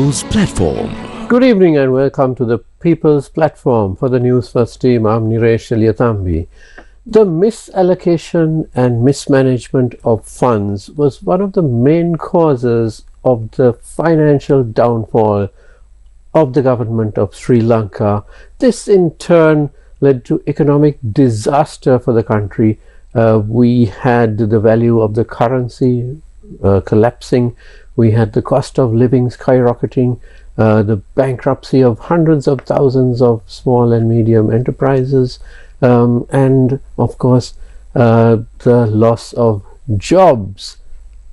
People's Platform. Good evening and welcome to the People's Platform. For the Newsfirst team, I'm Niresh Eliathambi. The misallocation and mismanagement of funds was one of the main causes of the financial downfall of the government of Sri Lanka. This in turn led to economic disaster for the country. We had the value of the currency collapsing. We had the cost of living skyrocketing, the bankruptcy of hundreds of thousands of small and medium enterprises, and of course the loss of jobs,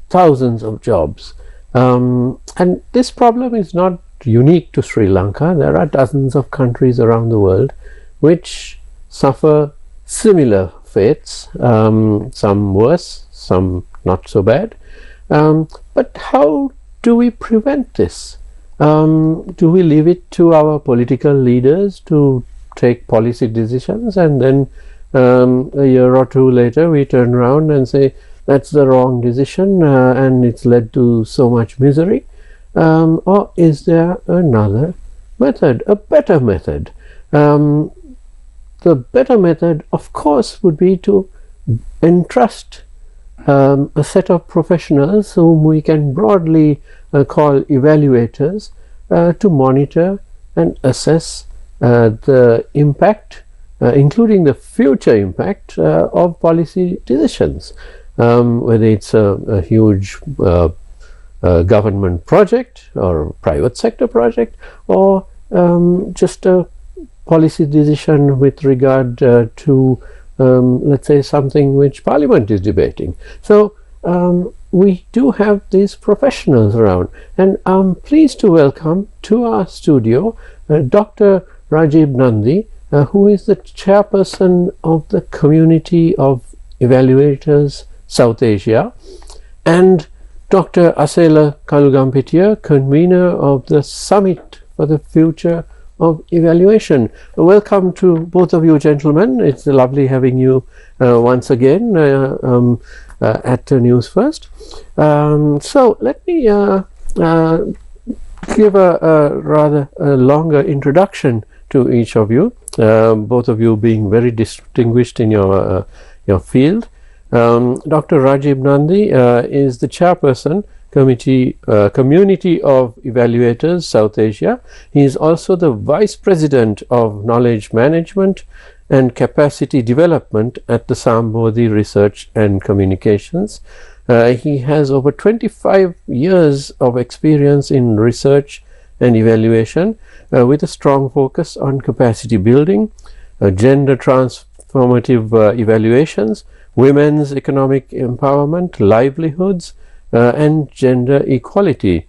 thousands of jobs. And this problem is not unique to Sri Lanka. There are dozens of countries around the world which suffer similar fates, some worse, some not so bad. But how do we prevent this? Do we leave it to our political leaders to take policy decisions and then a year or two later we turn around and say that's the wrong decision and it's led to so much misery? Or is there another method, a better method? The better method, of course, would be to entrust a set of professionals whom we can broadly call evaluators to monitor and assess the impact, including the future impact of policy decisions, whether it's a huge government project or a private sector project, or just a policy decision with regard to let's say something which Parliament is debating. So we do have these professionals around, and I'm pleased to welcome to our studio Dr. Rajib Nandi, who is the chairperson of the Community of Evaluators South Asia, and Dr. Asela Kalugampitiya, convener of the Summit for the Future of Evaluation. Welcome to both of you, gentlemen. It's lovely having you once again at Newsfirst. So let me give a rather longer introduction to each of you, both of you being very distinguished in your field. Dr. Rajib Nandi is the chairperson, Community of Evaluators South Asia. He is also the Vice President of Knowledge Management and Capacity Development at the Sambodhi Research and Communications. He has over 25 years of experience in research and evaluation with a strong focus on capacity building, gender transformative evaluations, women's economic empowerment, livelihoods, and gender equality.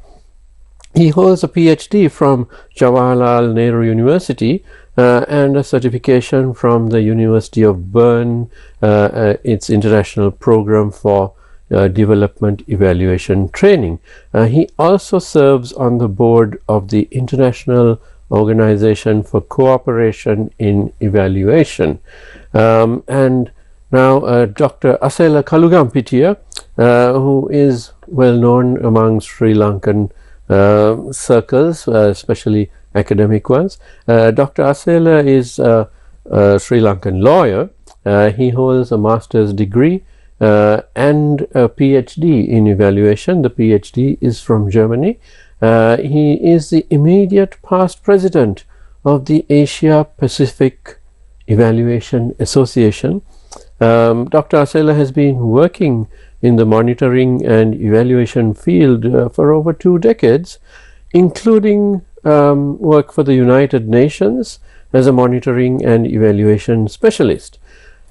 He holds a PhD from Jawaharlal Nehru University and a certification from the University of Bern, its international program for development evaluation training. He also serves on the board of the International Organization for Cooperation in Evaluation. And now Dr. Asela Kalugampitiya, who is well known among Sri Lankan circles, especially academic ones. Dr. Asela is a Sri Lankan lawyer. He holds a master's degree and a PhD in evaluation. The PhD is from Germany. He is the immediate past president of the Asia Pacific Evaluation Association. Dr. Asela has been working in the monitoring and evaluation field for over 2 decades, including work for the United Nations as a monitoring and evaluation specialist.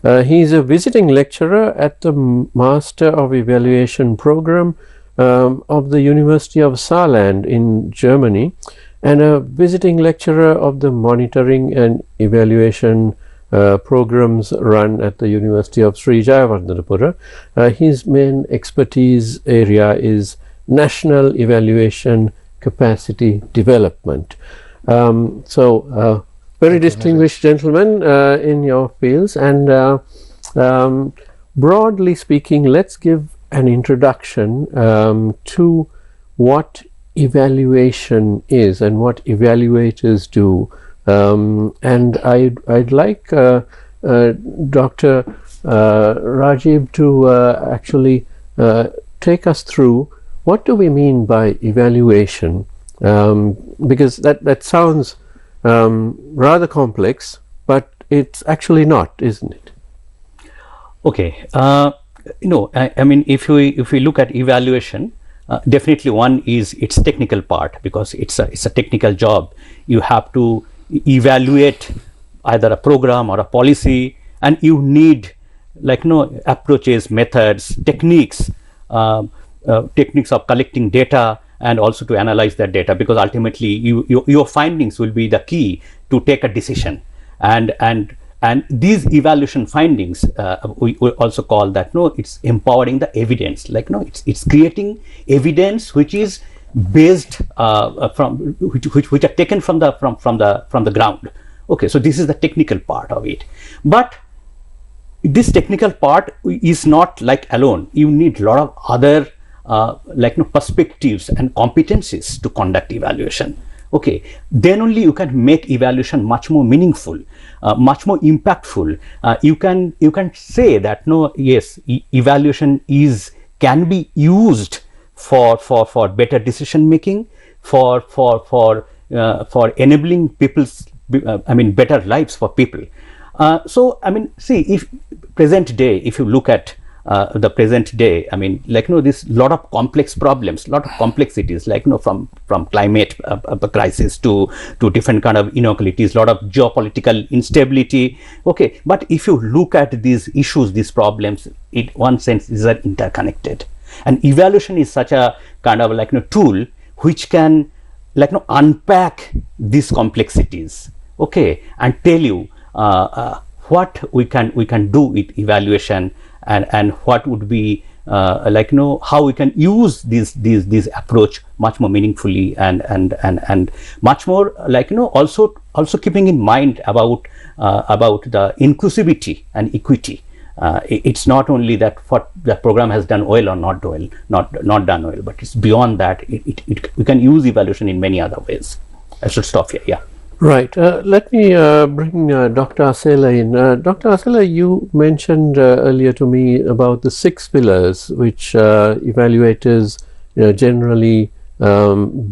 He is a visiting lecturer at the Master of Evaluation program of the University of Saarland in Germany, and a visiting lecturer of the monitoring and evaluation programs run at the University of Sri Jayawardenepura. His main expertise area is national evaluation capacity development. So very distinguished gentlemen in your fields, and broadly speaking, let's give an introduction to what evaluation is and what evaluators do. And I'd like Dr. Rajib to actually take us through what do we mean by evaluation, because that sounds rather complex, but it's actually not, isn't it? Okay, I mean, if we look at evaluation, definitely one is its technical part, because it's a technical job. You have to evaluate either a program or a policy, and you need approaches, methods, techniques of collecting data, and also to analyze that data, because ultimately your findings will be the key to take a decision. And these evaluation findings, we also call that, it's empowering the evidence. It's creating evidence which is based which are taken from the ground. Okay, so this is the technical part of it. But this technical part is not alone. You need a lot of other perspectives and competencies to conduct evaluation. Okay, then only you can make evaluation much more meaningful, much more impactful. You can say that yes, evaluation can be used for better decision making, for enabling people's better lives for people. So see, if present day, if you look at the present day, this lot of complex problems, lot of complexities, from climate crisis to different kind of inequalities, lot of geopolitical instability. Okay, but if you look at these issues, these problems, in one sense, these are interconnected, and evaluation is such a kind of tool which can unpack these complexities, okay, and tell you what we can do with evaluation, and what would be how we can use this approach much more meaningfully, and much more also keeping in mind about the inclusivity and equity. It's not only that what the program has done well or not done well, but it's beyond that. We can use evaluation in many other ways. I should stop here. Yeah. Right. Let me bring Dr. Asela in. Dr. Asela, you mentioned earlier to me about the 6 pillars which evaluators generally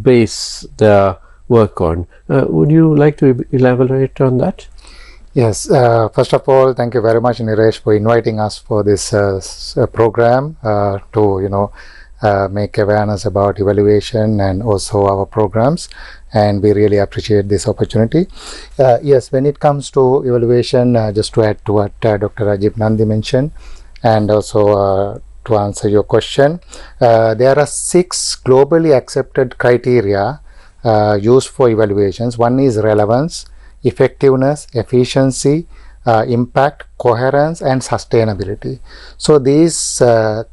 base their work on. Would you like to elaborate on that? Yes. First of all, thank you very much, Niresh, for inviting us for this program to make awareness about evaluation and also our programs, and we really appreciate this opportunity. Yes, when it comes to evaluation, just to add to what Dr. Rajib Nandi mentioned, and also to answer your question, there are 6 globally accepted criteria used for evaluations. One is relevance, effectiveness, efficiency, impact, coherence, and sustainability. So these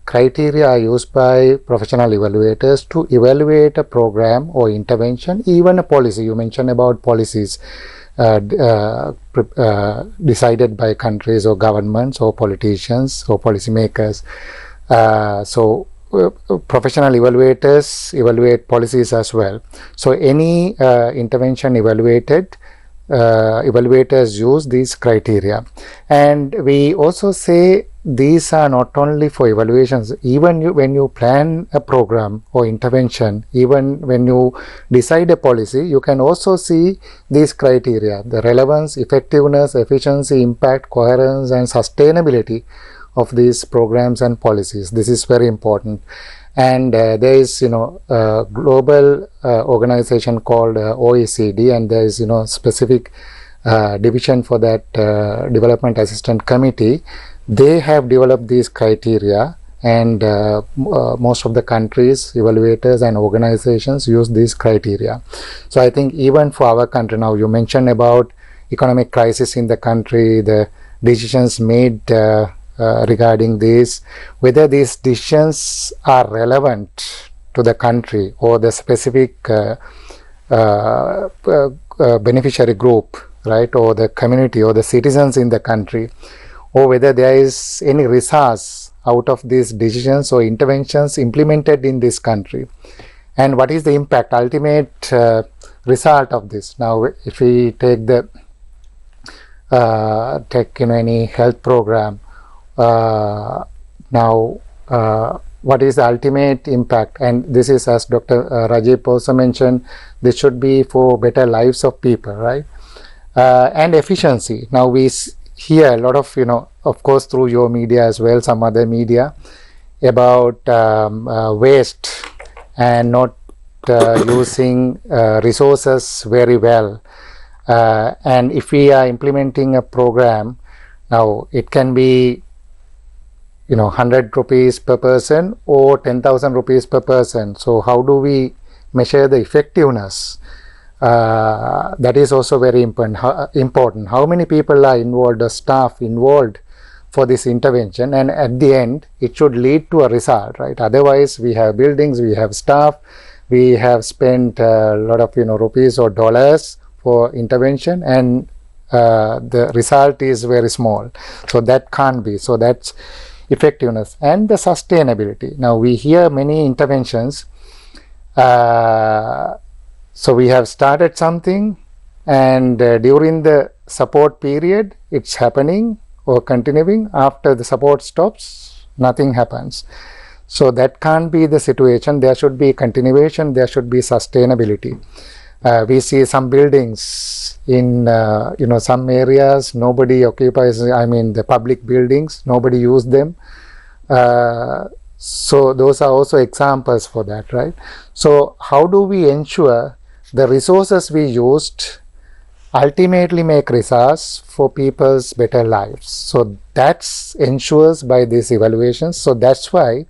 criteria are used by professional evaluators to evaluate a program or intervention, even a policy. You mentioned about policies decided by countries or governments or politicians or policymakers. So professional evaluators evaluate policies as well. So any intervention evaluated, evaluators use these criteria, and we also say these are not only for evaluations. Even when you plan a program or intervention, even when you decide a policy, you can also see these criteria: the relevance, effectiveness, efficiency, impact, coherence, and sustainability of these programs and policies. This is very important. And there is a global organization called OECD, and there is specific division for that, Development Assistance Committee. They have developed these criteria, and most of the countries, evaluators and organizations use these criteria. So I think even for our country now, you mentioned about economic crisis in the country, the decisions made regarding this, whether these decisions are relevant to the country or the specific beneficiary group, right, or the community or the citizens in the country, or whether there is any resource out of these decisions or interventions implemented in this country. and what is the impact, ultimate result of this. Now if we take the any health program, now what is the ultimate impact? And this is, as Dr. Rajib also mentioned, this should be for better lives of people, right? And efficiency. Now we hear a lot of, of course through your media as well, some other media, about waste and not using resources very well. And if we are implementing a program, now it can be 100 rupees per person or 10,000 rupees per person. So how do we measure the effectiveness? That is also very important. How many people are involved, the staff involved for this intervention, and at the end it should lead to a result, right? Otherwise we have buildings, we have staff, we have spent a lot of rupees or dollars for intervention, and the result is very small. So that can't be. So that's effectiveness. And the sustainability. Now we hear many interventions, so we have started something, and during the support period it's happening or continuing. After the support stops, nothing happens. So that can't be the situation. There should be continuation, there should be sustainability. We see some buildings in some areas nobody occupies, I mean the public buildings, nobody use them. So those are also examples for that, right? So how do we ensure the resources we used ultimately make results for people's better lives? So that's ensures by these evaluations. So that's why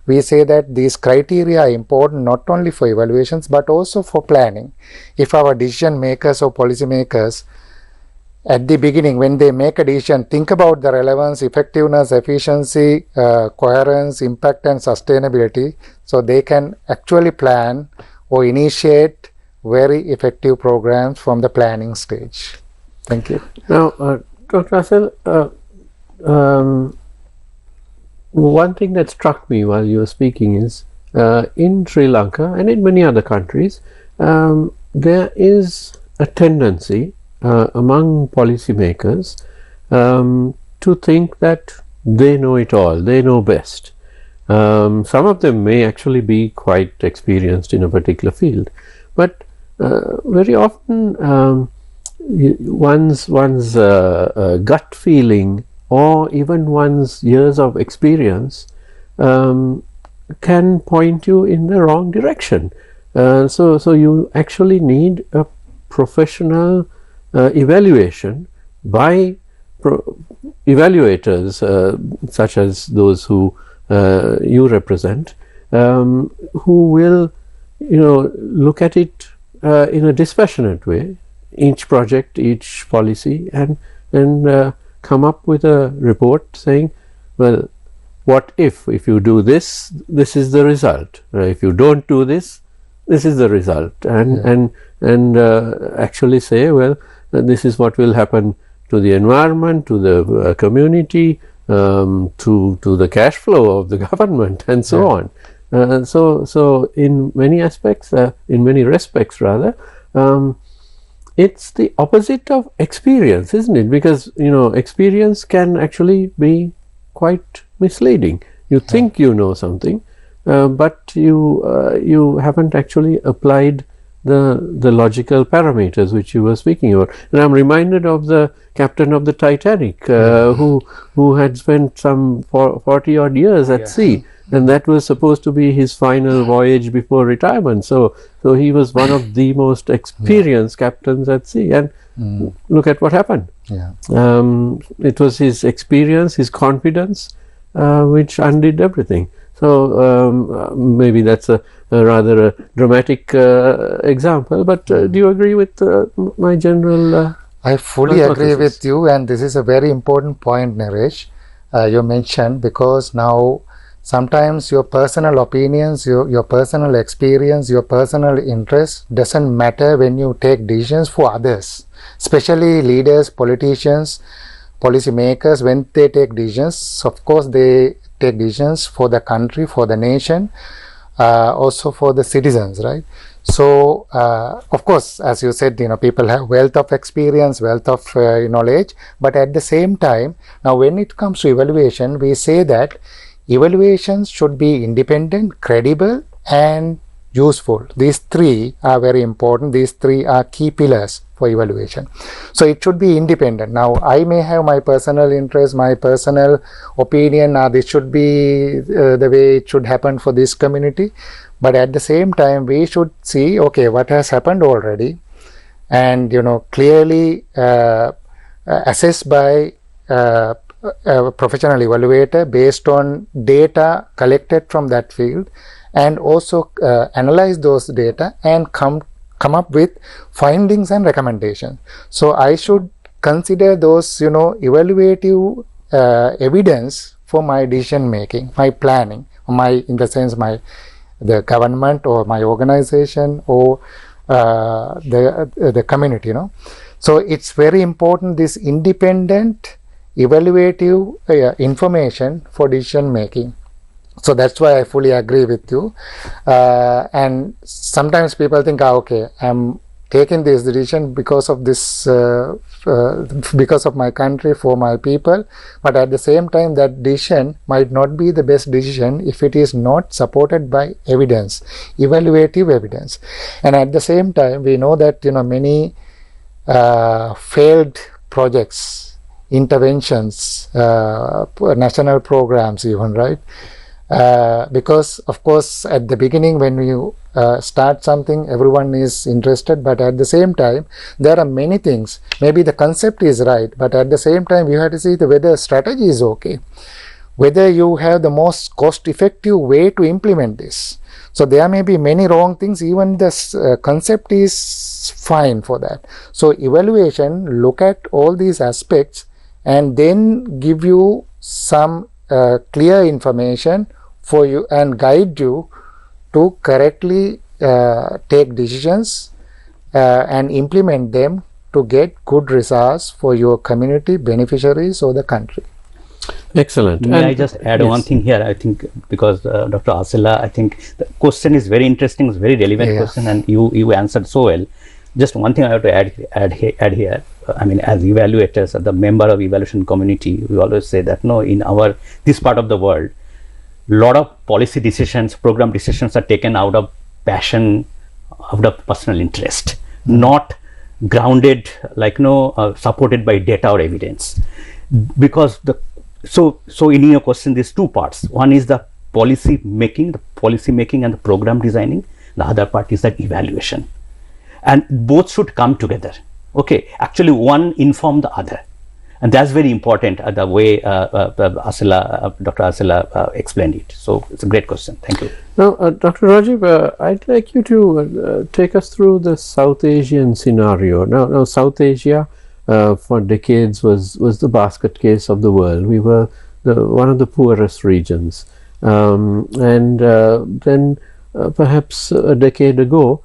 we say that these criteria are important not only for evaluations but also for planning. If our decision makers or policy makers at the beginning, when they make a decision, think about the relevance, effectiveness, efficiency, coherence, impact and sustainability, so they can actually plan or initiate very effective programs from the planning stage. Thank you. Now, Dr. Asela, one thing that struck me while you were speaking is in Sri Lanka and in many other countries, there is a tendency among policymakers to think that they know it all, they know best. Some of them may actually be quite experienced in a particular field, but very often one's gut feeling or even one's years of experience can point you in the wrong direction. So you actually need a professional evaluation by evaluators such as those who you represent, who will look at it in a dispassionate way, each project, each policy, and come up with a report saying, well, what if you do this, this is the result. If you don't do this, this is the result. And actually say, well, this is what will happen to the environment, to the community, to the cash flow of the government, and so on. So in many aspects, in many respects rather, it's the opposite of experience, isn't it? Because experience can actually be quite misleading. You think you know something, but you haven't actually applied the logical parameters which you were speaking about. And I'm reminded of the captain of the Titanic, who had spent some 40 odd years at sea, and that was supposed to be his final voyage before retirement. So he was one of the most experienced captains at sea, and look at what happened. It was his experience, his confidence, which undid everything. So maybe that's a rather a dramatic example, but do you agree with my general I fully agree with you, and this is a very important point, Naresh, you mentioned, because now sometimes your personal opinions, your personal experience, your personal interest doesn't matter when you take decisions for others, especially leaders, politicians, policy makers. When they take decisions, of course they take decisions for the country, for the nation, also for the citizens, right? So of course, as you said, people have wealth of experience, wealth of knowledge, but at the same time, now when it comes to evaluation, we say that evaluations should be independent, credible, and useful. These three are very important. These three are key pillars for evaluation. So it should be independent. Now I may have my personal interest, my personal opinion, this should be the way it should happen for this community, but at the same time we should see, okay, what has happened already, and clearly assessed by a professional evaluator based on data collected from that field, and also analyze those data and come up with findings and recommendations. So I should consider those evaluative evidence for my decision making, my planning, the government or my organization or the community. So it's very important, this independent evaluative information for decision making. So that's why I fully agree with you. And sometimes people think, okay, I'm taking this decision because of this, because of my country, for my people. But at the same time, that decision might not be the best decision if it is not supported by evidence, evaluative evidence. And at the same time, we know that many failed projects, interventions, national programs even, right? Because of course at the beginning when you start something, everyone is interested, but at the same time there are many things, maybe the concept is right, but at the same time you have to see whether strategy is okay, whether you have the most cost effective way to implement this. So there may be many wrong things, even the concept is fine for that. So evaluation look at all these aspects and then give you some clear information for you and guide you to correctly take decisions and implement them to get good results for your community, beneficiaries or the country. Excellent. May I just add one thing here? I think because Dr. Asela, I think the question is very interesting, it's very relevant question, and you answered so well. Just one thing I have to add here. I mean, as evaluators, as the member of evaluation community, we always say that in this part of the world, lot of policy decisions, program decisions are taken out of passion, out of personal interest, not grounded, supported by data or evidence. Because so in your question, there's two parts. One is the policy making and the program designing. The other part is that evaluation, and both should come together. Okay, actually one inform the other, and that's very important, the way Dr. Asela explained it. So it's a great question. Thank you. Now, Dr. Rajib, I'd like you to take us through the South Asian scenario. Now South Asia for decades was the basket case of the world. We were one of the poorest regions, and then perhaps a decade ago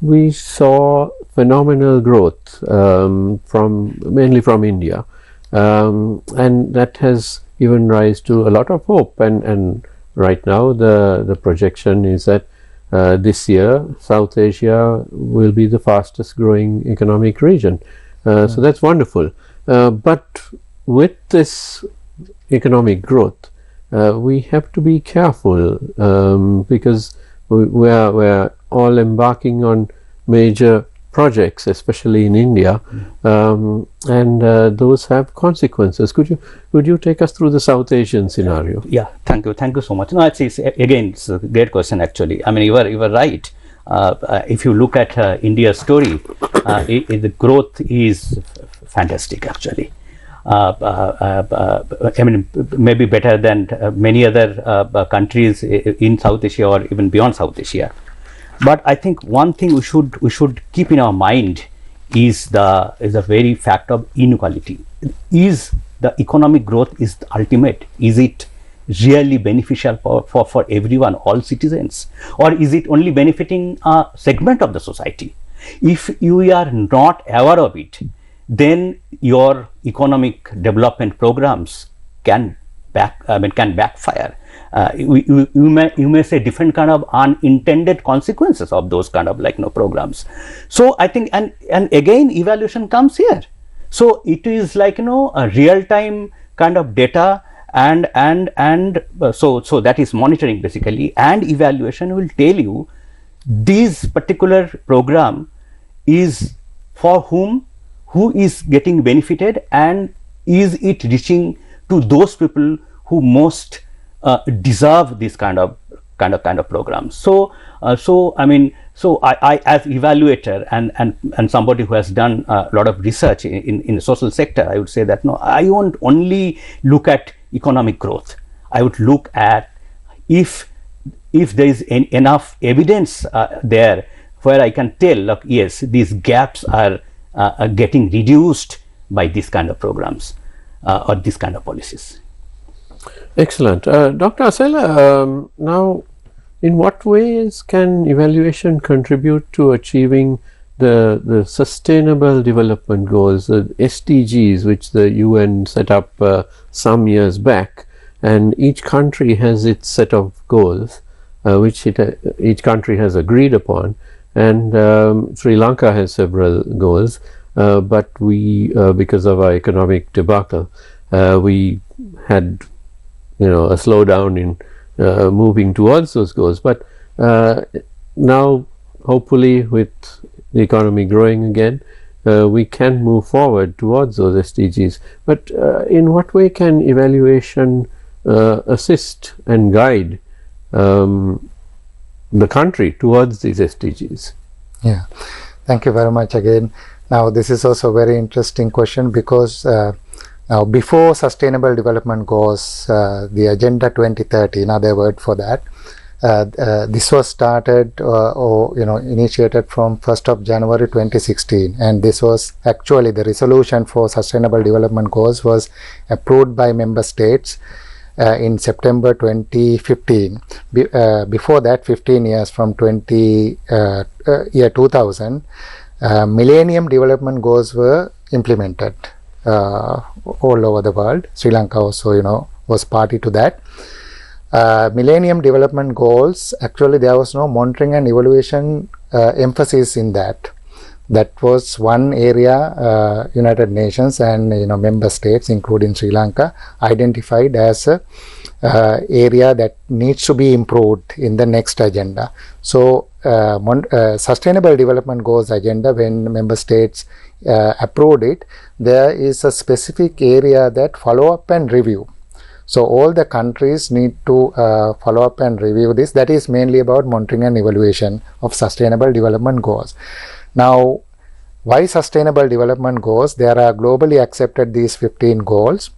we saw phenomenal growth mainly from India, and that has given rise to a lot of hope, and right now the projection is that this year South Asia will be the fastest growing economic region. So that's wonderful, but with this economic growth we have to be careful, because we're all embarking on major projects, especially in India, and those have consequences. Could you take us through the South Asian scenario? Yeah, thank you so much. No, it's a great question actually. I mean, you are right. If you look at India's story, the growth is fantastic actually. I mean, maybe better than many other countries in South Asia or even beyond South Asia. But I think one thing we should keep in our mind is the very fact of inequality. Is the economic growth is the ultimate? Is it really beneficial for everyone, all citizens, or is it only benefiting a segment of the society? If you are not aware of it, then your economic development programs can can backfire. You may say different kind of unintended consequences of those kind of programs. So I think, and again evaluation comes here. So it is like a real time kind of data, and so that is monitoring basically, and evaluation will tell you this particular program is for whom, who is getting benefited, and is it reaching to those people who most deserve this kind of programs. So I as evaluator and somebody who has done a lot of research in the social sector, I would say that no, I won't only look at economic growth. I would look at if there is enough evidence there where I can tell, look, yes, these gaps are getting reduced by this kind of programs or this kind of policies. Excellent. Dr. Asela, now in what ways can evaluation contribute to achieving the Sustainable Development Goals, the SDGs, which the UN set up some years back, and each country has its set of goals which each country has agreed upon, and Sri Lanka has several goals, but we because of our economic debacle we had a slowdown in moving towards those goals, but now hopefully with the economy growing again we can move forward towards those SDGs. But in what way can evaluation assist and guide the country towards these SDGs? Yeah, thank you very much again. Now this is also a very interesting question, because now before Sustainable Development Goals, the Agenda 2030, another word for that, this was started or initiated from 1st of January 2016, and this was actually the resolution for Sustainable Development Goals was approved by member states in September 2015. Before that, 15 years from year 2000, Millennium Development Goals were implemented all over the world. Sri Lanka also was party to that. Millennium Development Goals, actually there was no monitoring and evaluation emphasis in that. That was one area United Nations and member states, including Sri Lanka, identified as a area that needs to be improved in the next agenda. So Sustainable Development Goals agenda, when member states approved it, there is a specific area that follow up and review. So all the countries need to follow up and review this. That is mainly about monitoring and evaluation of Sustainable Development Goals. Now, why Sustainable Development Goals? There are globally accepted these 15 goals.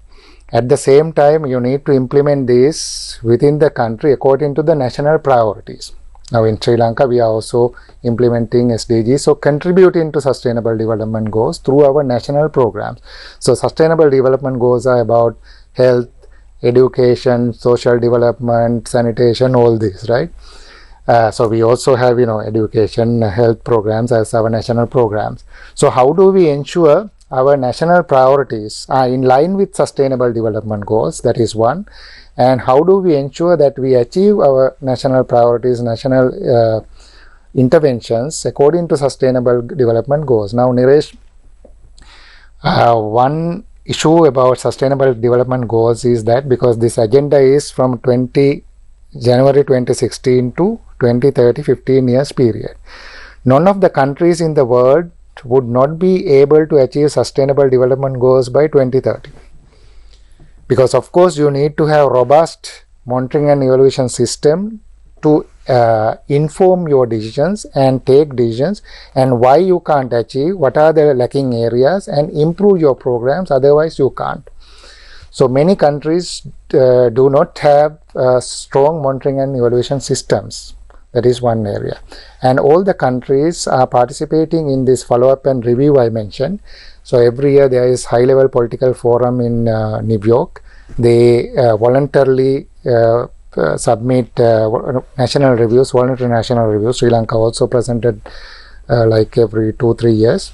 At the same time, you need to implement these within the country according to the national priorities. Now in Sri Lanka, we are also implementing SDGs, so contributing to Sustainable Development Goals through our national programs. So Sustainable Development Goals are about health, education, social development, sanitation, all this, right? So we also have education, health programs as our national programs. So how do we ensure our national priorities are in line with Sustainable Development Goals? That is one. And how do we ensure that we achieve our national priorities, national interventions according to Sustainable Development Goals? Now, Niresh, one issue about Sustainable Development Goals is that because this agenda is from January 2016 to 2030, 15 years period, none of the countries in the world would not be able to achieve Sustainable Development Goals by 2030. Because of course you need to have robust monitoring and evaluation system to inform your decisions and take decisions, and why you can't achieve, what are the lacking areas, and improve your programs, otherwise you can't. So many countries do not have strong monitoring and evaluation systems. That is one area. And all the countries are participating in this follow-up and review I mentioned. So every year there is high-level political forum in New York. They voluntarily submit national reviews, voluntary national reviews. Sri Lanka also presented like every 2-3 years.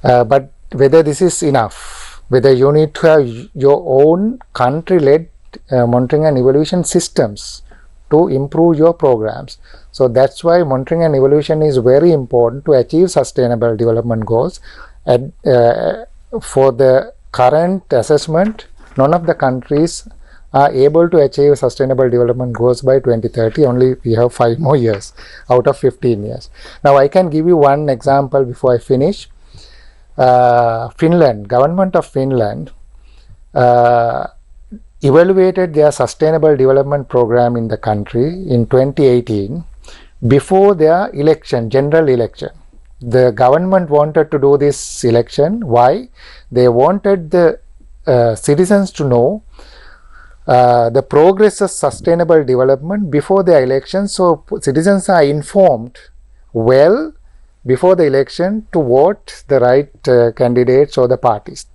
But whether this is enough, whether you need to have your own country-led monitoring and evaluation systems to improve your programs. So that's why monitoring and evaluation is very important to achieve sustainable development goals. For the current assessment, none of the countries are able to achieve sustainable development goals by 2030. Only we have 5 more years out of 15 years. Now I can give you one example before I finish. Finland, government of Finland evaluated their sustainable development program in the country in 2018 before their election, general election. The government wanted to do this election. Why? They wanted the citizens to know the progress of sustainable development before the election, so citizens are informed well before the election to vote the right candidates or the parties.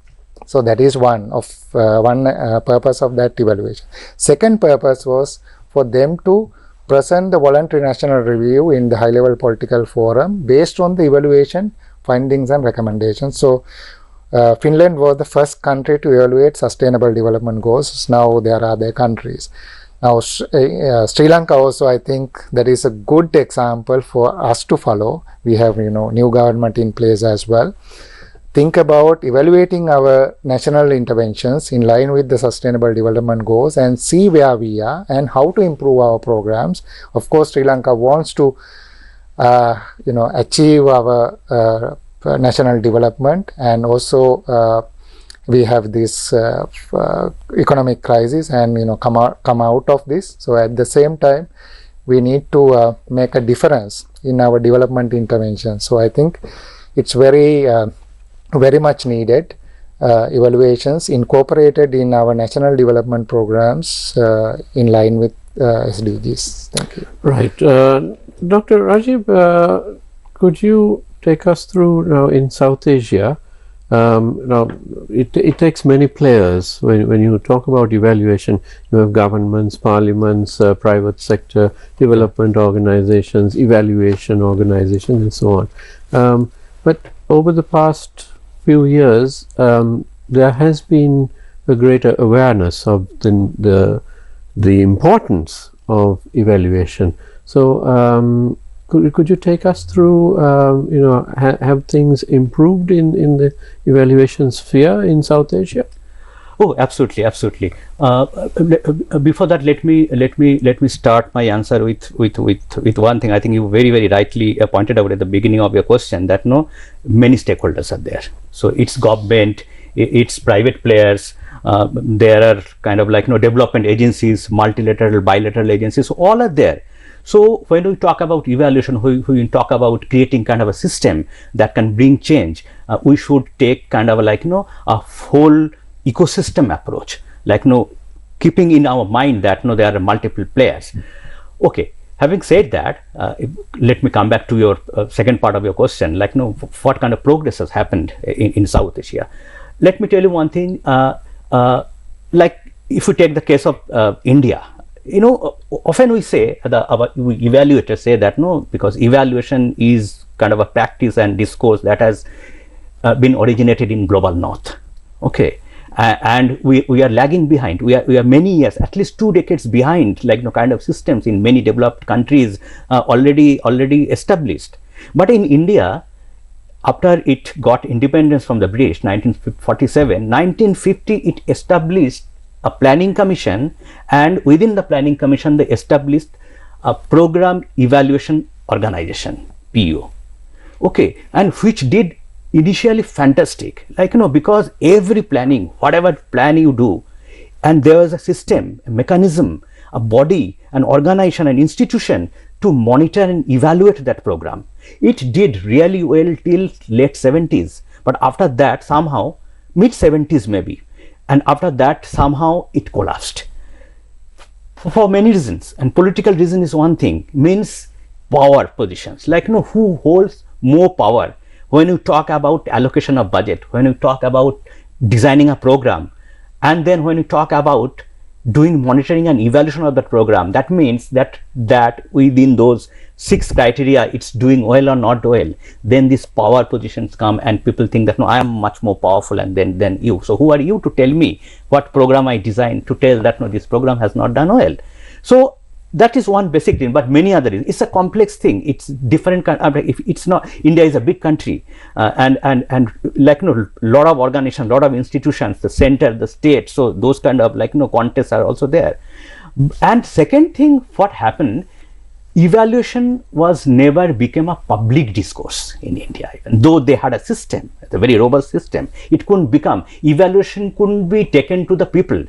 So that is one purpose of that evaluation. Second purpose was for them to present the voluntary national review in the high level political forum based on the evaluation findings and recommendations. So Finland was the first country to evaluate sustainable development goals. Now there are other countries. Now Sri Lanka also, I think that is a good example for us to follow. We have new government in place as well. Think about evaluating our national interventions in line with the sustainable development goals and see where we are and how to improve our programs. Of course, Sri Lanka wants to achieve our national development, and also we have this economic crisis and come out of this. So at the same time we need to make a difference in our development intervention. So I think it's very much needed evaluations incorporated in our national development programs in line with SDGs. Thank you. Right. Dr. Rajib, could you take us through now in South Asia? Now it takes many players when you talk about evaluation. You have governments, parliaments, private sector, development organizations, evaluation organizations, and so on. But over the past few years, there has been a greater awareness of the importance of evaluation. So could you take us through, have things improved in the evaluation sphere in South Asia? Oh, absolutely, absolutely. Before that, let me start my answer with one thing. I think you very rightly pointed out at the beginning of your question that many stakeholders are there. So it's government, it's private players. There are kind of development agencies, multilateral, bilateral agencies. So all are there. So when we talk about evaluation, when we talk about creating kind of a system that can bring change, we should take kind of a whole ecosystem approach, keeping in our mind that there are multiple players. Okay, having said that, let me come back to your second part of your question, what kind of progress has happened in South Asia. Let me tell you one thing, if we take the case of India, often we say, our evaluators say that because evaluation is kind of a practice and discourse that has been originated in global north. Okay. And we are lagging behind. We are many years, at least 2 decades behind, kind of systems in many developed countries already established. But in India, after it got independence from the British, 1947, 1950, it established a planning commission, and within the planning commission, they established a program evaluation organization, PO. Okay, and which did initially fantastic, because every planning, whatever plan you do, and there was a system, a mechanism, a body, an organization, an institution to monitor and evaluate that program. It did really well till late 70s, but after that somehow, mid 70s maybe, and after that somehow it collapsed for many reasons, and political reason is one thing, means power positions, who holds more power. When you talk about allocation of budget, when you talk about designing a program, and then when you talk about doing monitoring and evaluation of that program, that means that within those 6 criteria it's doing well or not well, then these power positions come and people think that no, I am much more powerful and than you. So who are you to tell me what program I designed to tell that no, this program has not done well? So that is one basic thing, but many other reasons. It's a complex thing. It's different. If it's not, India is a big country, and like lot of organizations, lot of institutions, the center, the state. So those kind of contests are also there. And second thing, what happened? Evaluation was never became a public discourse in India, even though they had a system, a very robust system. It couldn't become, evaluation couldn't be taken to the people.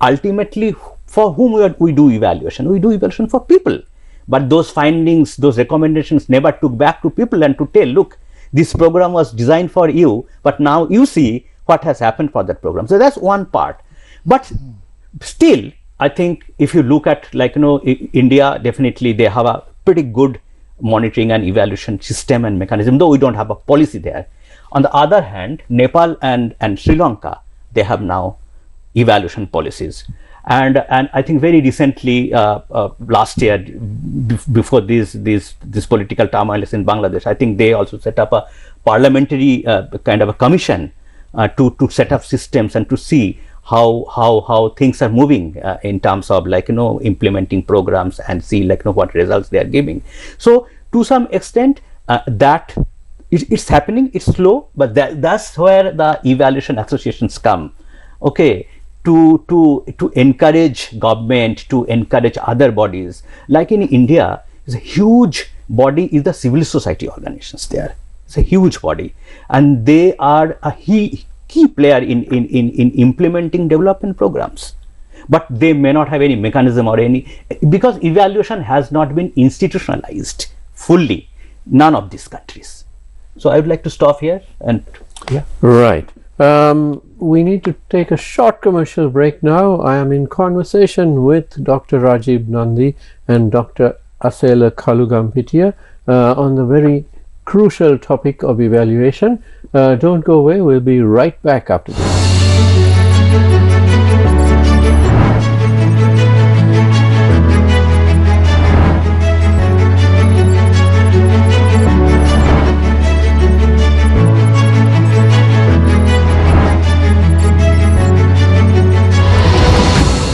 Ultimately, for whom we do evaluation? We do evaluation for people. But those findings, those recommendations never took back to people and to tell, look, this program was designed for you, but now you see what has happened for that program. So that's one part. But still, I think if you look at India, definitely they have a pretty good monitoring and evaluation system and mechanism, though we don't have a policy there. On the other hand, Nepal and Sri Lanka, they have now evaluation policies. And I think very recently, last year, before this political turmoil in Bangladesh, I think they also set up a parliamentary kind of a commission to set up systems and to see how things are moving in terms of implementing programs and see what results they are giving. So to some extent, that it's happening. It's slow, but that's where the evaluation associations come. Okay. To encourage government, to encourage other bodies. Like in India, is a huge body is the civil society organizations there. It's a huge body, and they are a key player in implementing development programs. But they may not have any mechanism or because evaluation has not been institutionalized fully. None of these countries. So I would like to stop here and yeah. Right. We need to take a short commercial break now. I am in conversation with Dr. Rajib Nandi and Dr. Asela Kalugampitiya on the very crucial topic of evaluation. Don't go away, we'll be right back after this.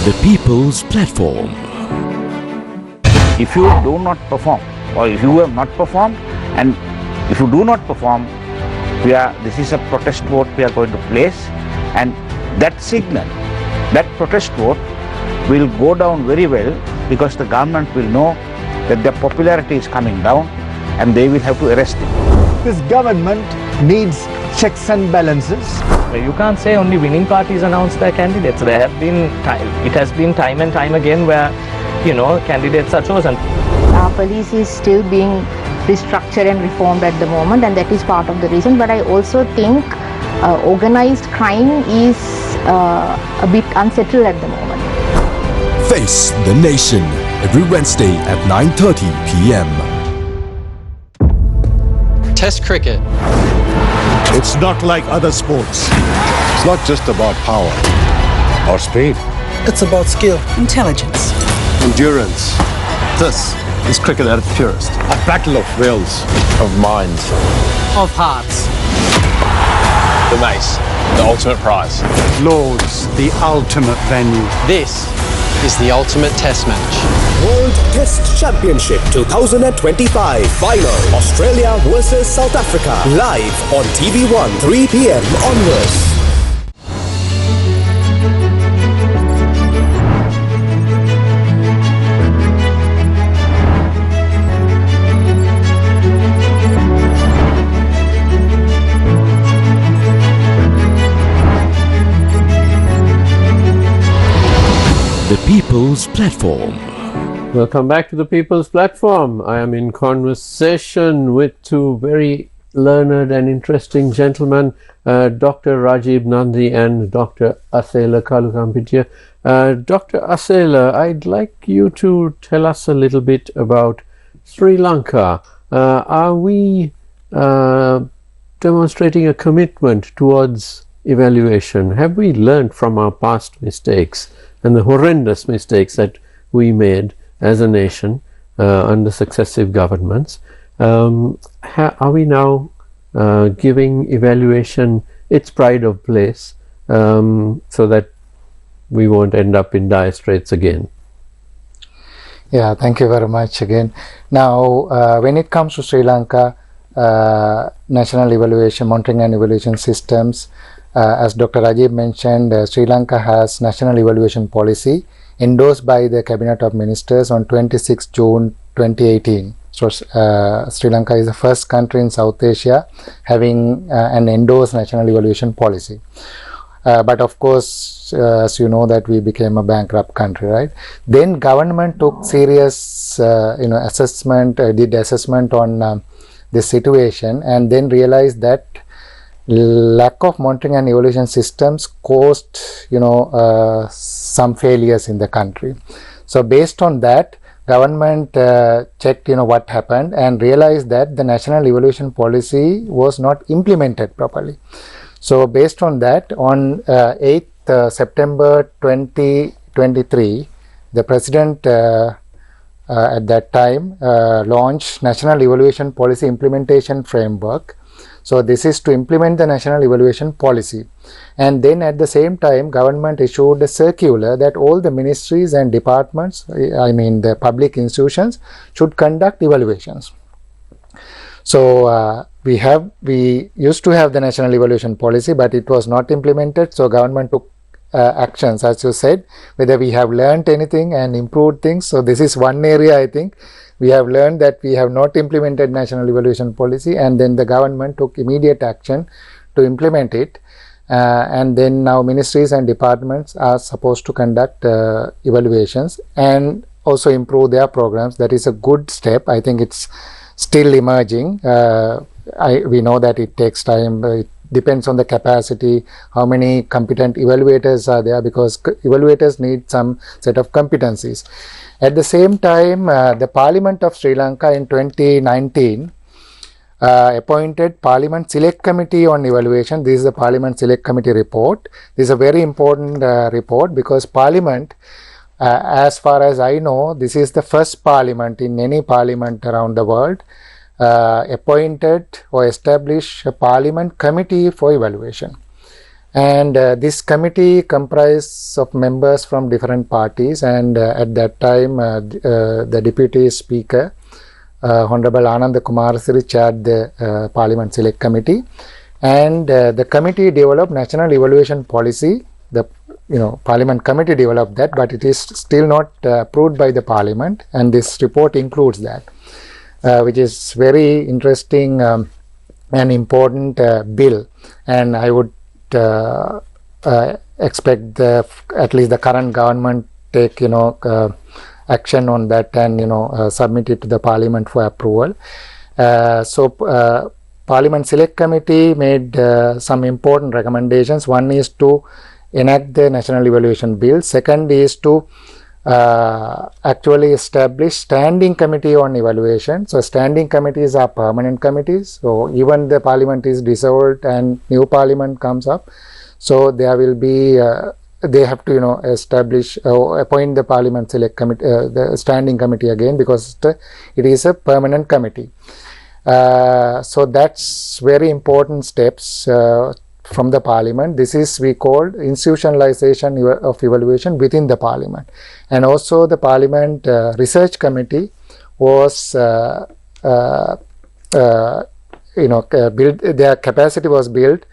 The People's Platform. If you do not perform, or if you have not performed, and if you do not perform, this is a protest vote we are going to place, and that signal, that protest vote will go down very well, because the government will know that their popularity is coming down and they will have to arrest it. This government needs checks and balances. You can't say only winning parties announce their candidates. There have been it has been time and time again where candidates are chosen. Our police is still being restructured and reformed at the moment, and that is part of the reason. But I also think organized crime is a bit unsettled at the moment. Face the Nation every Wednesday at 9:30 p.m. Test cricket. It's not like other sports. It's not just about power or speed. It's about skill, intelligence, Endurance. This is cricket at its purest. A battle of wills. Of minds. Of hearts. The mace, the ultimate prize. Lords, the ultimate venue. This is the ultimate test match. World Test Championship 2025 Final. Australia versus South Africa. Live on TV1 3 p.m. onwards. The People's Platform. Welcome back to the People's Platform. I am in conversation with two very learned and interesting gentlemen, Dr. Rajib Nandi and Dr. Asela Kalugampitiya. Dr. Asela, I'd like you to tell us a little bit about Sri Lanka. Are we demonstrating a commitment towards evaluation? Have we learned from our past mistakes? and the horrendous mistakes that we made as a nation under successive governments, are we now giving evaluation its pride of place so that we won't end up in dire straits again? Yeah, thank you very much again. Now, when it comes to Sri Lanka, national evaluation, monitoring and evaluation systems, as Dr. Rajib mentioned, Sri Lanka has national evaluation policy endorsed by the Cabinet of Ministers on 26 June 2018. So, Sri Lanka is the first country in South Asia having an endorsed national evaluation policy. But of course, as you know, that we became a bankrupt country, right? Then government took serious, assessment, did assessment on this situation, and then realized that lack of monitoring and evaluation systems caused, some failures in the country. So based on that, government checked, what happened, and realized that the national evaluation policy was not implemented properly. So based on that, on 8th September 2023, the President at that time launched National Evaluation Policy Implementation Framework. So this is to implement the National Evaluation Policy. And then at the same time, government issued a circular that all the ministries and departments, the public institutions, should conduct evaluations. So we used to have the National Evaluation Policy, but it was not implemented. So government took actions, as you said, whether we have learned anything and improved things. So this is one area, I think we have learned that we have not implemented National Evaluation Policy, and then the government took immediate action to implement it. And then now ministries and departments are supposed to conduct evaluations and also improve their programs. That is a good step. I think it's still emerging. We know that it takes time. It depends on the capacity, how many competent evaluators are there, because evaluators need some set of competencies. At the same time, the Parliament of Sri Lanka in 2019 appointed Parliament Select Committee on Evaluation. This is the Parliament Select Committee report. This is a very important report, because Parliament, as far as I know, this is the first Parliament in any Parliament around the world appointed or established a Parliament Committee for Evaluation. And this committee comprises of members from different parties, and at that time the Deputy Speaker Honorable Ananda Kumarasiri chaired the Parliament Select Committee, and the committee developed National Evaluation Policy. The Parliament Committee developed that, but it is still not approved by the Parliament, and this report includes that, which is very interesting and important bill. And I would expect at least the current government take action on that and submit it to the Parliament for approval. So Parliament Select Committee made some important recommendations. One is to enact the National Evaluation Bill. Second is to actually establish Standing Committee on Evaluation. So standing committees are permanent committees. So even the Parliament is dissolved and new Parliament comes up, so there will be they have to establish or appoint the Parliament Select Committee, the Standing Committee again, because it is a permanent committee. So that's very important steps from the Parliament. This is we called institutionalization of evaluation within the Parliament. And also the Parliament Research Committee was built, their capacity was built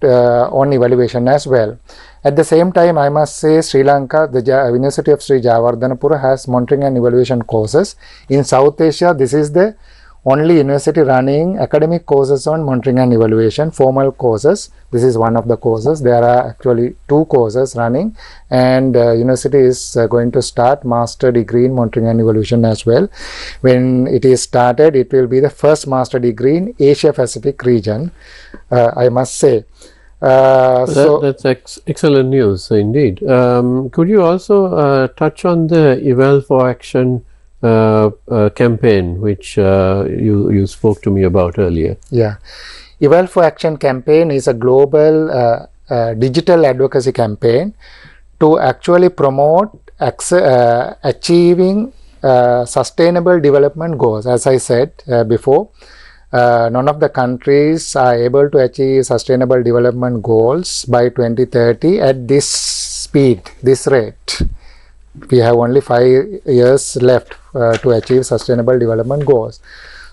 on evaluation as well. At the same time, I must say Sri Lanka, the University of Sri Jayewardenepura has monitoring and evaluation courses. In South Asia, this is the only university running academic courses on monitoring and evaluation, formal courses. This is one of the courses. There are actually 2 courses running, and university is going to start master degree in monitoring and evaluation as well. When it is started, it will be the first master degree in Asia Pacific region, I must say. That's excellent news indeed. Could you also touch on the Eval for Action campaign, which you spoke to me about earlier? Yeah, Eval for Action campaign is a global digital advocacy campaign to actually promote achieving sustainable development goals. As I said before, none of the countries are able to achieve sustainable development goals by 2030 at this speed, this rate. We have only 5 years left to achieve sustainable development goals.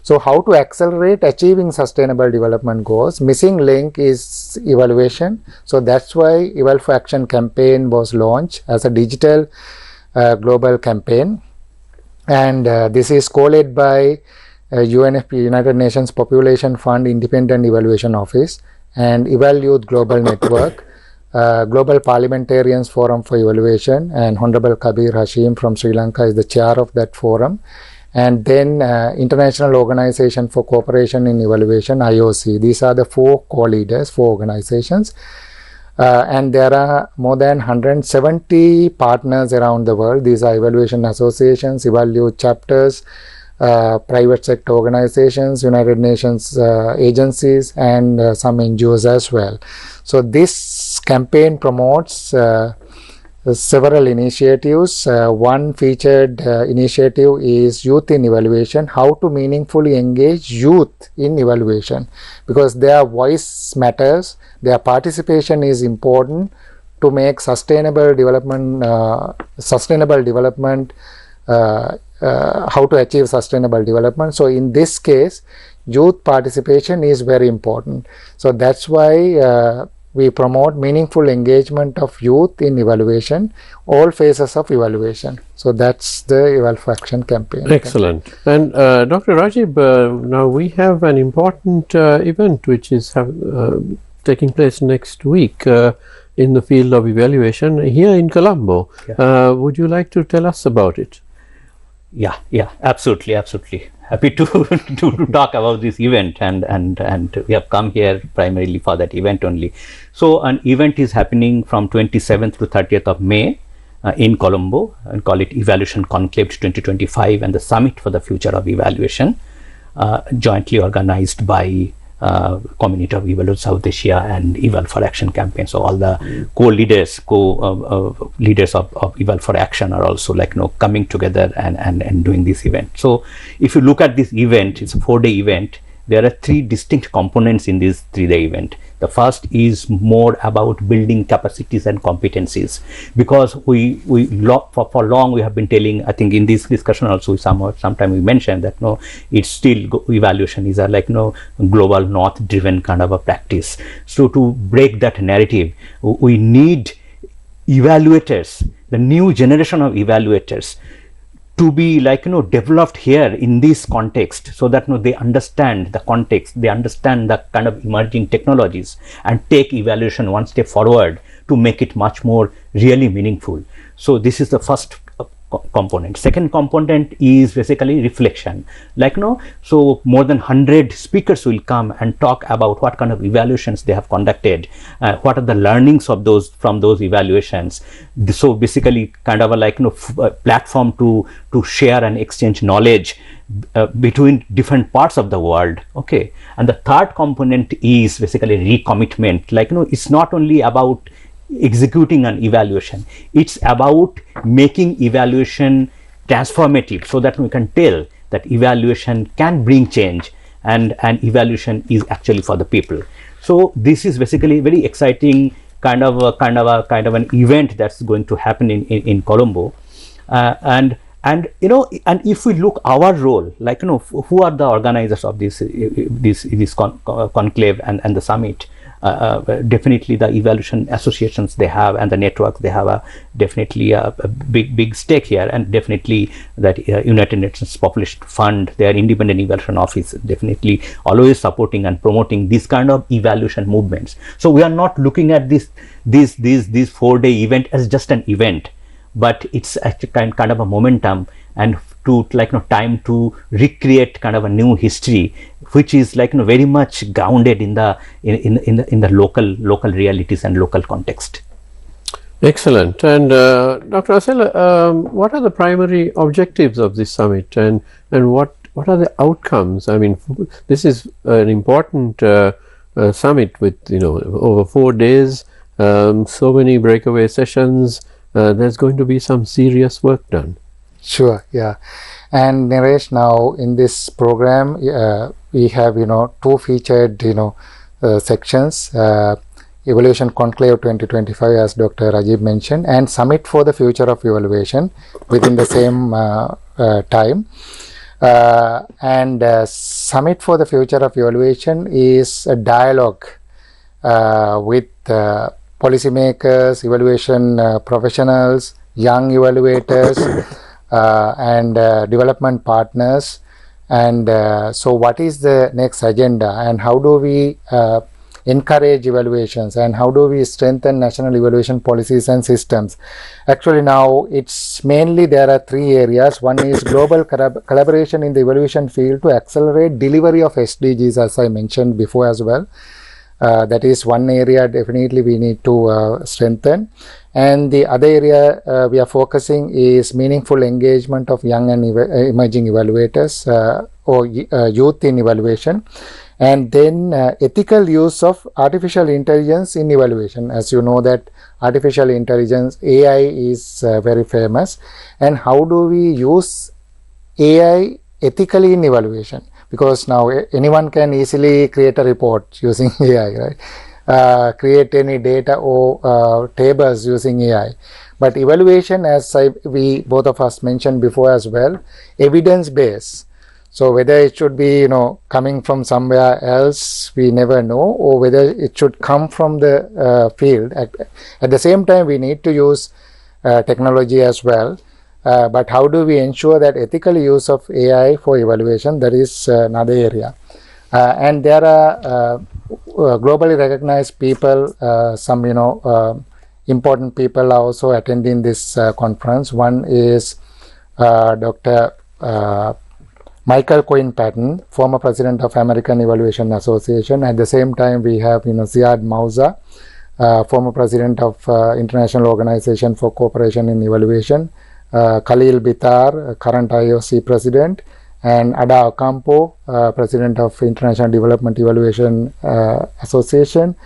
So how to accelerate achieving sustainable development goals? Missing link is evaluation. So that's why Eval for Action campaign was launched as a digital global campaign. And this is co-led by UNFP, United Nations Population Fund Independent Evaluation Office, and Eval Youth Global Network, Global Parliamentarians Forum for Evaluation, and Honorable Kabir Hashim from Sri Lanka is the chair of that forum. And then International Organization for Cooperation in Evaluation, IOC. These are the 4 co-leaders, 4 organizations. And there are more than 170 partners around the world. These are evaluation associations, Evaluate chapters, private sector organizations, United Nations agencies, and some NGOs as well. So this campaign promotes several initiatives. One featured initiative is Youth in Evaluation, how to meaningfully engage youth in evaluation, because their voice matters, their participation is important to make sustainable development, how to achieve sustainable development. So in this case, youth participation is very important. So that's why we promote meaningful engagement of youth in evaluation, all phases of evaluation. So that's the Eval for Action campaign. Excellent. And Dr. Rajib, now we have an important event which is taking place next week in the field of evaluation here in Colombo. Yeah. Would you like to tell us about it? Yeah, absolutely. Happy to talk about this event, and we have come here primarily for that event only. So an event is happening from 27th to 30th of May in Colombo, and call it Evaluation Conclave 2025 and the Summit for the Future of Evaluation, jointly organized by Community of Evaluators South Asia and Eval for Action campaign. So all the leaders of Eval for Action are also coming together and doing this event. So if you look at this event, it's a 4-day event. There are 3 distinct components in this 3-day event. The first is more about building capacities and competencies, because for long we have been telling, I think in this discussion also sometime we mentioned that it's still evaluation is a global north driven kind of a practice. So to break that narrative, we need evaluators, the new generation of evaluators, to be developed here in this context, so that they understand the context, they understand the kind of emerging technologies, and take evaluation one step forward to make it much more really meaningful. So this is the first component. Second component is basically reflection. So more than 100 speakers will come and talk about what kind of evaluations they have conducted, what are the learnings of from those evaluations. So basically kind of a platform to share and exchange knowledge between different parts of the world. Okay. And the third component is basically recommitment. It's not only about executing an evaluation, it's about making evaluation transformative, so that we can tell that evaluation can bring change, and evaluation is actually for the people. So this is basically very exciting kind of an event that's going to happen in Colombo, and if we look our role, who are the organizers of this conclave and the summit. Definitely the evaluation associations they have, and the networks they have definitely a big stake here, and definitely that United Nations Population Fund, their independent evaluation office, definitely always supporting and promoting this kind of evaluation movements. So we are not looking at this 4-day event as just an event, but it's actually kind of a momentum, and to time to recreate kind of a new history, which is very much grounded in the local realities and local context. Excellent. And Dr. Asela, what are the primary objectives of this summit, and what are the outcomes? I mean, this is an important summit with over 4 days, so many breakaway sessions, there's going to be some serious work done. Sure, yeah. And Naresh, now in this program, we have, two featured, sections, Evaluation Conclave 2025, as Dr. Rajib mentioned, and Summit for the Future of Evaluation within the same time. And Summit for the Future of Evaluation is a dialogue with policymakers, evaluation professionals, young evaluators, and development partners. And so what is the next agenda, and how do we encourage evaluations, and how do we strengthen national evaluation policies and systems? Actually, now it's mainly there are three areas. One is global collaboration in the evaluation field to accelerate delivery of SDGs, as I mentioned before as well. That is one area definitely we need to strengthen. And the other area we are focusing is meaningful engagement of young and emerging evaluators or youth in evaluation. And then ethical use of artificial intelligence in evaluation. As you know that artificial intelligence, AI, is very famous. And how do we use AI ethically in evaluation? Because now anyone can easily create a report using AI, right? Create any data or tables using AI. But evaluation, as we both of us mentioned before as well, evidence-based. So whether it should be, coming from somewhere else, we never know, or whether it should come from the field. At the same time, we need to use technology as well. But how do we ensure that ethical use of AI for evaluation? That is another area. And there are globally recognized people, some, important people are also attending this conference. One is Dr. Michael Cohen Patton, former president of American Evaluation Association. At the same time, we have, Ziad Mauza, former president of International Organization for Cooperation in Evaluation. Khalil Bitar, current IOC president, and Ada Ocampo, president of International Development Evaluation Association,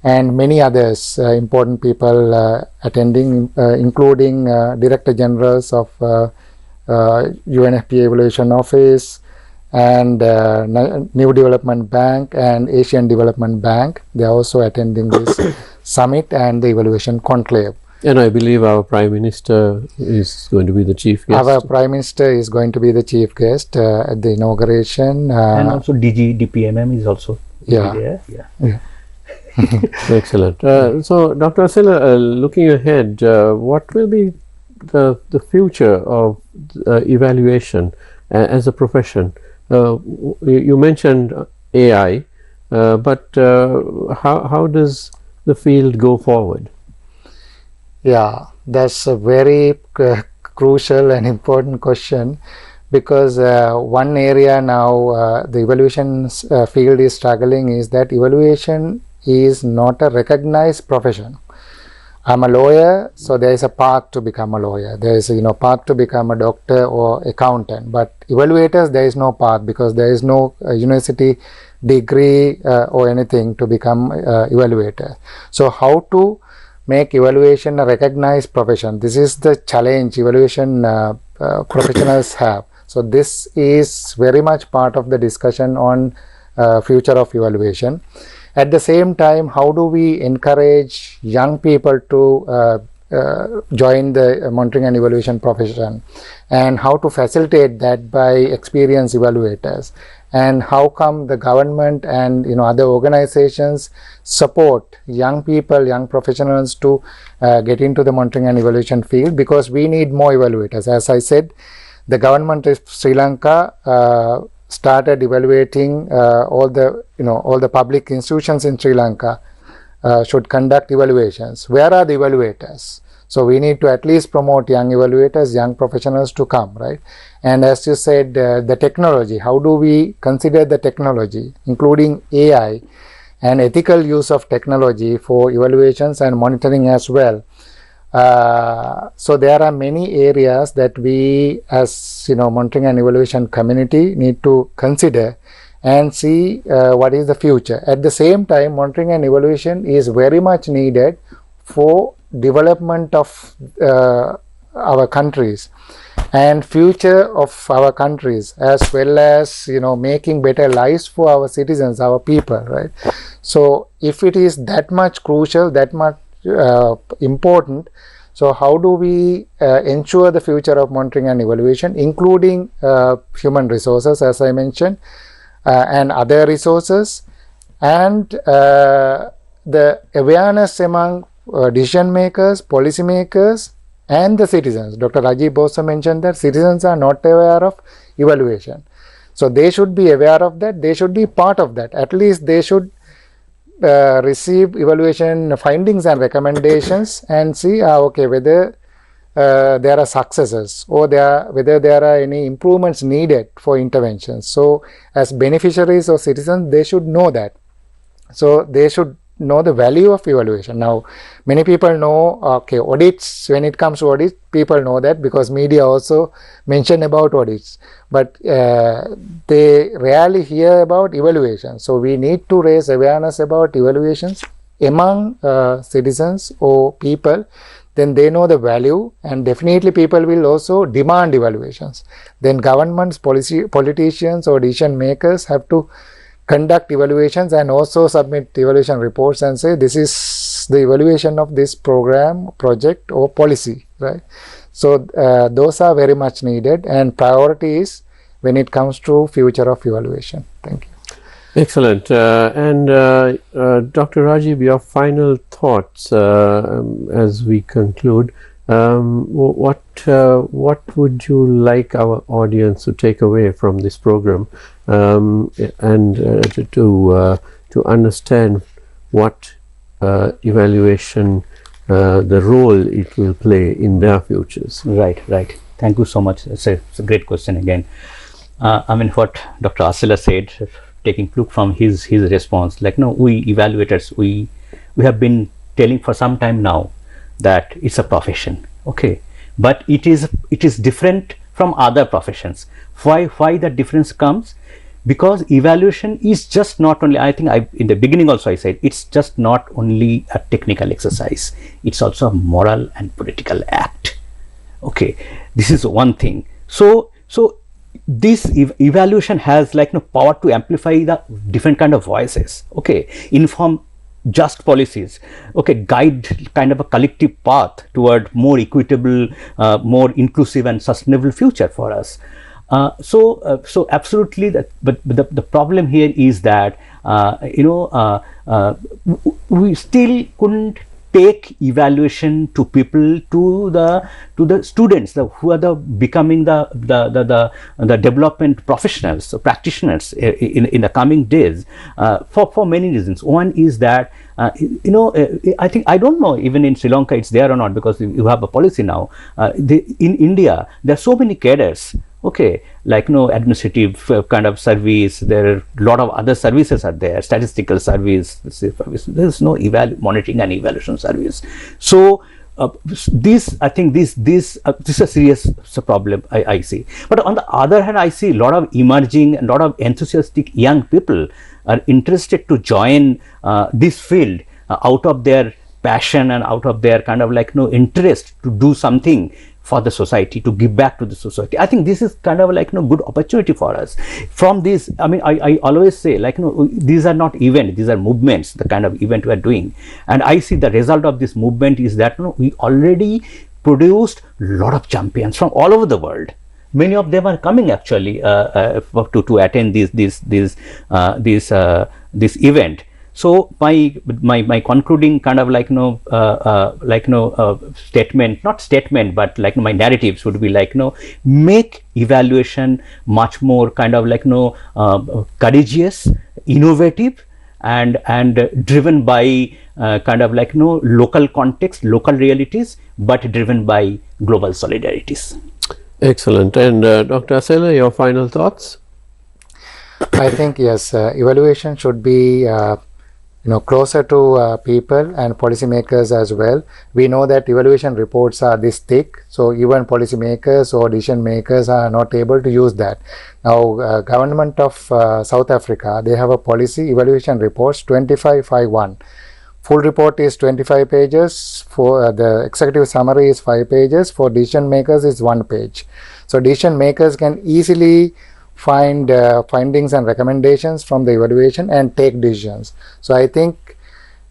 and many others, important people attending, including Director Generals of UNFPA Evaluation Office, and New Development Bank and Asian Development Bank. They are also attending this summit and the evaluation conclave. And I believe our Prime Minister is going to be the chief guest. Our Prime Minister is going to be the chief guest at the inauguration. And also DPMM is also there. Yeah. Excellent. So, Dr. Asela, looking ahead, what will be the future of evaluation as a profession? You mentioned AI, but how does the field go forward? Yeah, that's a very crucial and important question, because one area now the evaluation field is struggling is that evaluation is not a recognized profession. I'm a lawyer, so there is a path to become a lawyer. There is a path to become a doctor or accountant. But evaluators, there is no path, because there is no university degree or anything to become evaluator. So how to make evaluation a recognized profession? This is the challenge evaluation professionals have. So this is very much part of the discussion on future of evaluation. At the same time, how do we encourage young people to join the monitoring and evaluation profession, and how to facilitate that by experienced evaluators, and how come the government and other organizations support young people, young professionals to get into the monitoring and evaluation field, because we need more evaluators. As I said, the government of Sri Lanka started evaluating all the public institutions in Sri Lanka should conduct evaluations. Where are the evaluators? So we need to at least promote young evaluators, young professionals to come, right? And as you said, the technology, how do we consider the technology, including AI and ethical use of technology for evaluations and monitoring as well? So there are many areas that we as monitoring and evaluation community need to consider and see what is the future. At the same time, monitoring and evaluation is very much needed for development of our countries and future of our countries, as well as making better lives for our citizens, our people, right? So if it is that much crucial, that much important, so how do we ensure the future of monitoring and evaluation, including human resources, as I mentioned, and other resources, and the awareness among decision makers, policy makers, and the citizens. Dr. Rajib also mentioned that citizens are not aware of evaluation. So they should be aware of that, they should be part of that. At least they should receive evaluation findings and recommendations and see okay, whether there are successes or whether there are any improvements needed for interventions. So as beneficiaries or citizens, they should know that. So they should know the value of evaluation. Now many people know okay, audits, when it comes to audits, people know that because media also mention about audits, but they rarely hear about evaluation. So we need to raise awareness about evaluations among citizens or people, then they know the value, and definitely people will also demand evaluations. Then governments, politicians or decision makers have to conduct evaluations and also submit evaluation reports and say this is the evaluation of this program, project or policy, right? So those are very much needed, and priority is when it comes to future of evaluation. Thank you. Excellent. And Dr. Rajib, your final thoughts as we conclude. What would you like our audience to take away from this program, and to understand what evaluation, the role it will play in their futures? Right. Thank you so much. It's a great question again. I mean, what Dr. Asela said, taking clue from his response, like, no, we evaluators, we have been telling for some time now that it's a profession, okay, but it is different from other professions. Why that difference comes? Because evaluation is just not only, I think in the beginning also I said, it's just not only a technical exercise, it's also a moral and political act. Okay, this is one thing. So this evaluation has like no power to amplify the different kind of voices, okay, inform just policies, okay, guide kind of a collective path toward more equitable, more inclusive and sustainable future for us. So absolutely that, but the problem here is that we still couldn't take evaluation to people, to the students who are becoming the development professionals, so practitioners in the coming days, for many reasons. One is that I think, I don't know even in Sri Lanka it's there or not, because you have a policy now. In India there are so many cadres, okay, like administrative kind of service, there are a lot of other services are there, statistical service, there is no monitoring and evaluation service. So this, I think this is a serious problem I see. But on the other hand, I see a lot of emerging and a lot of enthusiastic young people are interested to join this field out of their passion and out of their kind of like interest to do something for the society, to give back to the society. I think this is kind of like good opportunity for us. From this, I mean, I always say, like, these are not events, these are movements, the kind of event we are doing. And I see the result of this movement is that we already produced a lot of champions from all over the world. Many of them are coming actually to attend this event. So my concluding kind of statement, not statement, but my narratives would be make evaluation much more kind of courageous, innovative, and driven by kind of local context, local realities, but driven by global solidarities. Excellent. And Dr. Asela, your final thoughts? I think yes, evaluation should be closer to people and policymakers as well. We know that evaluation reports are this thick, so even policymakers or decision makers are not able to use that. Now, government of South Africa, they have a policy evaluation reports 2551 full report is 25 pages, for the executive summary is 5 pages, for decision makers is 1 page. So decision makers can easily find findings and recommendations from the evaluation and take decisions. So I think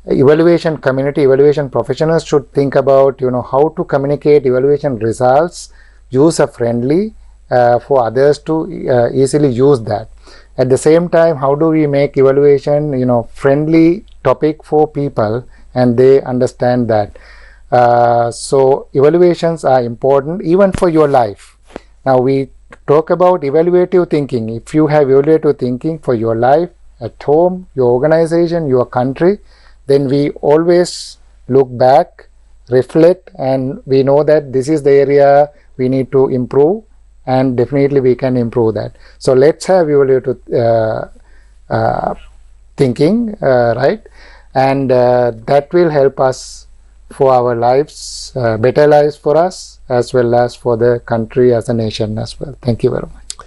evaluation community, evaluation professionals should think about, how to communicate evaluation results user friendly for others to easily use that. At the same time, how do we make evaluation friendly topic for people and they understand that. So evaluations are important even for your life. Now we talk about evaluative thinking. If you have evaluative thinking for your life, at home, your organization, your country, then we always look back, reflect, and we know that this is the area we need to improve, and definitely we can improve that. So let's have evaluative thinking, right? And that will help us for our lives, better lives for us as well as for the country as a nation as well. Thank you very much.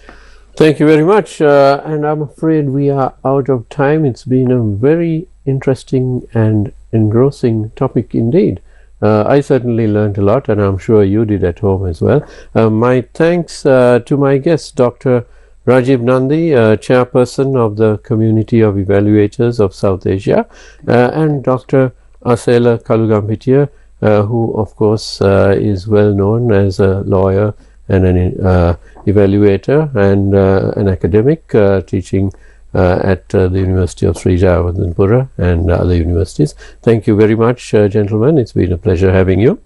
Thank you very much, and I'm afraid we are out of time. It's been a very interesting and engrossing topic indeed. I certainly learned a lot, and I'm sure you did at home as well. My thanks to my guest, Dr. Rajib Nandi, Chairperson of the Community of Evaluators of South Asia, and Dr. Asela Kalugampitiya, who of course is well known as a lawyer and an evaluator and an academic teaching at the University of Sri Jayawardenepura and other universities. Thank you very much, gentlemen. It's been a pleasure having you.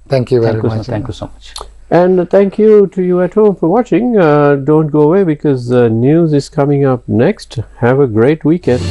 Thank you very much. Thank you so much. And thank you to you at home for watching. Don't go away because news is coming up next. Have a great weekend.